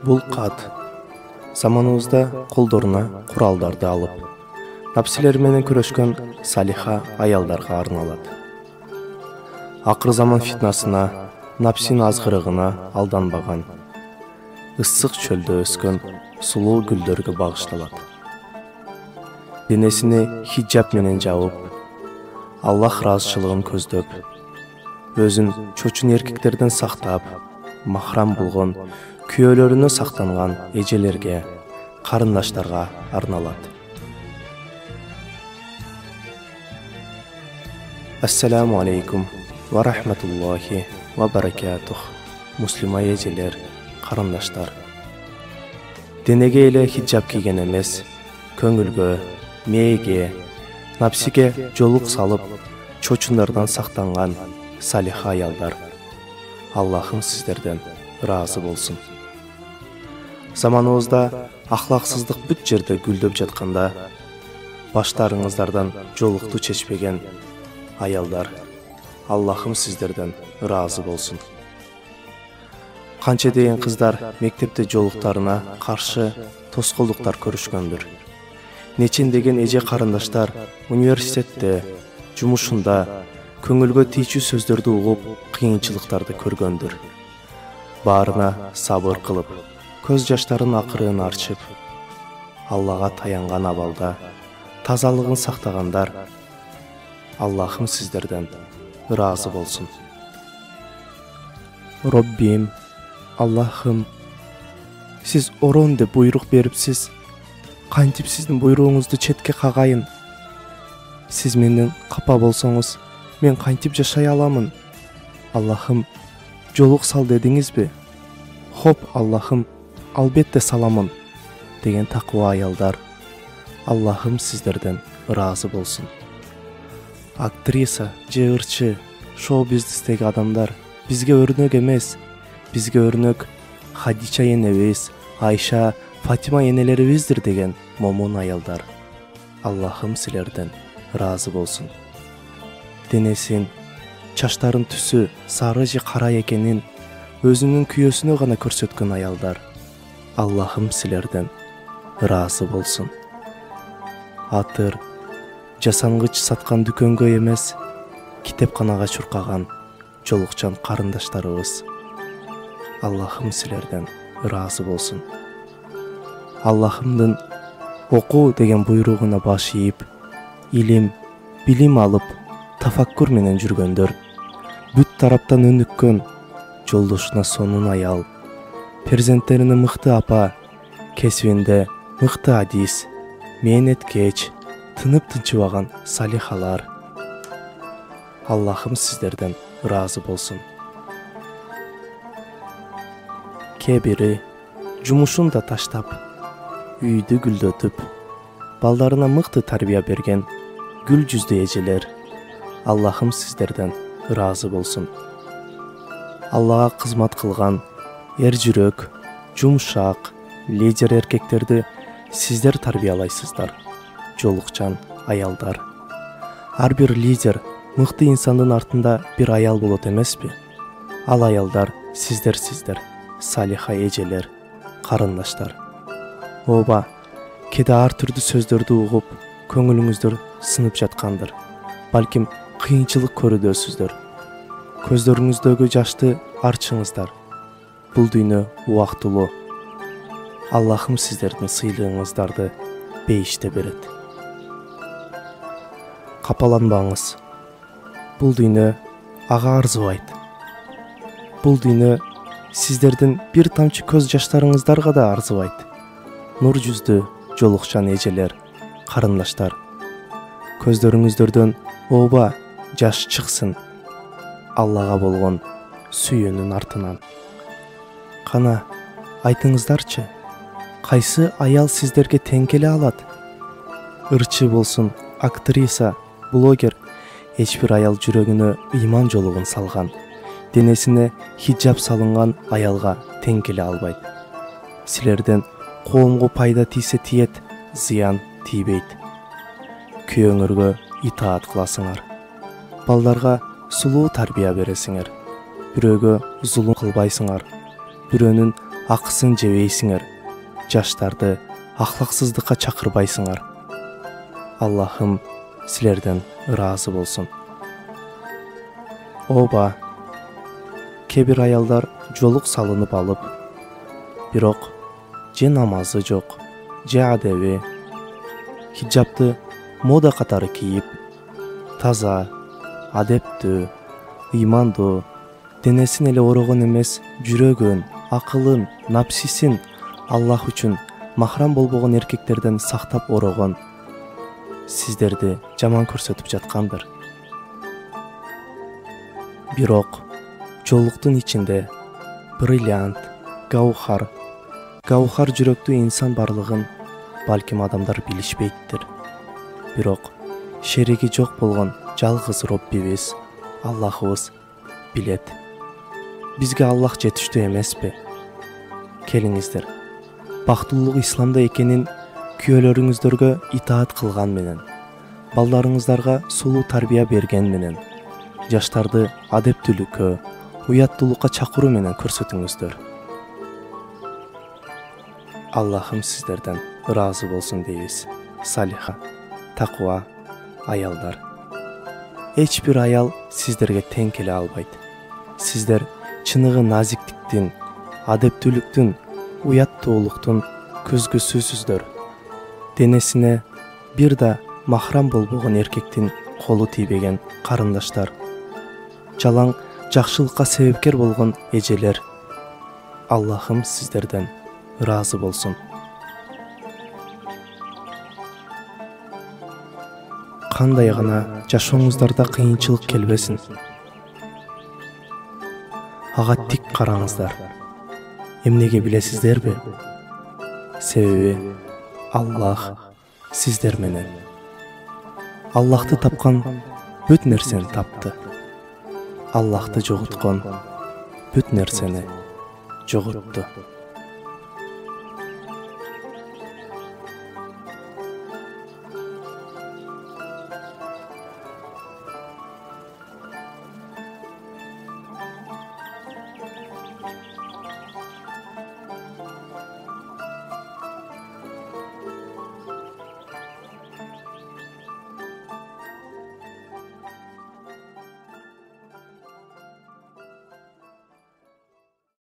Бул кат заманыбызда колдоруна куралдарды алып, напсилер менен күрөшкөн салиха аялдарга арналат. Акыр заман фитнасына, напсин азгырыгына алданбаган, ысык чөлдө өскөн сулуу гүлдөргө багышталат. Денесини хиджаб менен жабып, Аллах ыраазычылыгын көздөп, өзүн чочун эркектерден сактап, махрам болгон күйөөлөрүнө сактанган эжелерге, карындаштарга арналат. Ассаламу алейкум ва рахматуллахи ва баракатух. Муслима эжелер, карындаштар. Денеге эле хиджаб кийген эмес, көңүлгө, мээге, напсиге жолук салып, чочундардан сактанган салиха аялдар. Аллахым сиздерден ыраазы болсун. Заманыбызда ахлаксыздык бүт жерде гүлдөп жатканда, баштарыңыздардан жолукту чечпеген аялдар, Аллахым сиздерден ыраазы болсун. Канча деген кыздар мектепте жолуктарына каршы тоскоолдуктар көрүшкөндүр. Нечен деген эже карындаштар университетте, жумушунда көңүлгө тийчү сөздөрдү угуп, кыйынчылыктарды көргөндүр. Баарына сабыр кылып, көз жаштарын акырын арчып, Аллага таянган абалда тазалыгын сактагандар, Аллахым сиздерден ыраазы болсун. Роббим, Аллахым, сиз орон деп буйрук берипсиз. Кантип сиздин буйругуңузду четке кагайын? Сиз менден капа болсоңуз, мен кантип жашай аламын? Аллахым, жолук сал дедиңизби? Хоп, Аллахым, албетте саламын, деген такыба аялдар. Аллахым сиздерден ыраазы болсун. Актриса, жыгырчы, шоу-бизнестеги адамдар бизге өрнөк эмес. Бизге өрнөк Хадича энебиз, Айша, Фатима энелерибиздир деген момун аялдар. Аллахым силерден ыраазы болсун. Денесин, чачтарын түсү сары же кара экенин өзүнүн күйөөсүнө гана көрсөткөн аялдар. Аллахым силерден ыраазы болсун. Атыр, жасангыч саткан дүкөнгө эмес, китепканага чуркаган жолукчан карындаштарыбыз. Аллахым силерден ыраазы болсун. Аллахымдын окуу деген буйругуна баш ийип, илим, билим алып, тафаккур менен жүргөндөр, бүт тараптан өнүккөн, жолдошуна сонун аял, перзенттерине мыкты апа, кесибинде мыкты адис, мээнеткеч, тынып тынчыбаган салихалар. Аллахым сиздерден ыраазы болсун. Кээ бири жумушун да таштап, үйдү гүлдөтүп, балдарына мыкты тарбия берген гүл жүздүү эжелер. Аллахым сиздерден ыраазы болсун. Аллага кызмат кылган эр жүрөк, жумшак, лидер эркектерди сиздер тарбиялайсыздар. Жолукчан аялдар. Ар бир лидер мыкты инсандын артында бир аял болот эмеспи? Ал аялдар сиздер, салиха эжелер, карындаштар. Оба, кеде ар түрдүү сөздөрдү угуп, көңүлүңүздөр сынып жаткандыр. Балким кыйынчылык көрүүдөсүздөр. Көздөрүңүздөгү жашты арчыңыздар. Бул дүйнө убактылуу. Аллахым сиздердин сыйлыгыңыздарды бейиште берет. Капаланбаңыз. Бул дүйнө ага арзыбайт. Бул дүйнө сиздердин бир тамчы көз жаштарыңыздарга да арзыбайт. Нур жүздүү жолукчан эжелер, карындаштар. Көздөрүңүздөрдөн оба жаш чыксын. Аллага болгон сүйүүнүн артынан. Кана айтыңыздарчы, кайсы аял сиздерге тең келе алат? Ырчы болсун, актриса, блогер, эч бир аял жүрөгүнө ыйман жолугун салган, денесине хиджаб салынган аялга тең келе албайт. Силерден коомго пайда тийсе тиет, зыян тийбейт. Күйөөңөргө итаат кыласыңар. Балдарга сулуу тарбия бересиңер. Бирөөгө зулум кылбайсыңар. Бирөөнүн акысын жебейсиңер, жаштарды ахлаксыздыкка чакырбайсыңар. Аллахым силерден ыраазы болсун. Оба, кебир аялдар жолук салынып алып, бирок же намазы жок, же адеби, хиджабты мода катары кийип, таза, адептүү, ыймандуу, денесин эле орогон эмес, жүрөгүн, акылын, напсисин Аллах үчүн махрам болбогон эркектерден сактап орогон сиздерди жаман көрсөтүп жаткандыр. Бирок жолуктун ичинде бриллиант, гаухар жүрөктүү инсан барлыгын балким адамдар билишпейттир. Бирок шериги жок болгон жалгыз Роббибиз, Аллахыбыз билет. Бизге Аллах жетиштүү эмеспи? Келиңиздер, бактылуулук исламда экенин күйөөлөрүңүздөргө итаат кылган менен, балдарыңыздарга сулуу тарбия берген менен, жаштарды адептүүлүккө, уяттуулукка чакыруу менен көрсөтүңүздөр. Аллахым сиздерден ыраазы болсун дейбиз. Салиха, такуа аялдар. Эч бир аял сиздерге тең келе албайт. Сиздер чыныгы назиктиктин, адептүүлүктүн, уяттуулуктун көзгүсүсүздөр. Денесине бир да махрам болбогон эркектин колу тийбеген карындаштар. Жалаң жакшылыкка себепкер болгон эжелер. Аллахым сиздерден ыраазы болсун. Кандай гана жашооңуздарда кыйынчылык келбесин, ага тик караңыздар. Эмнеге билесиздерби? Себеби Аллах сиздер менен. Аллахты тапкан бүт нерсени тапты. Аллахты жоготкон бүт нерсени жоготту.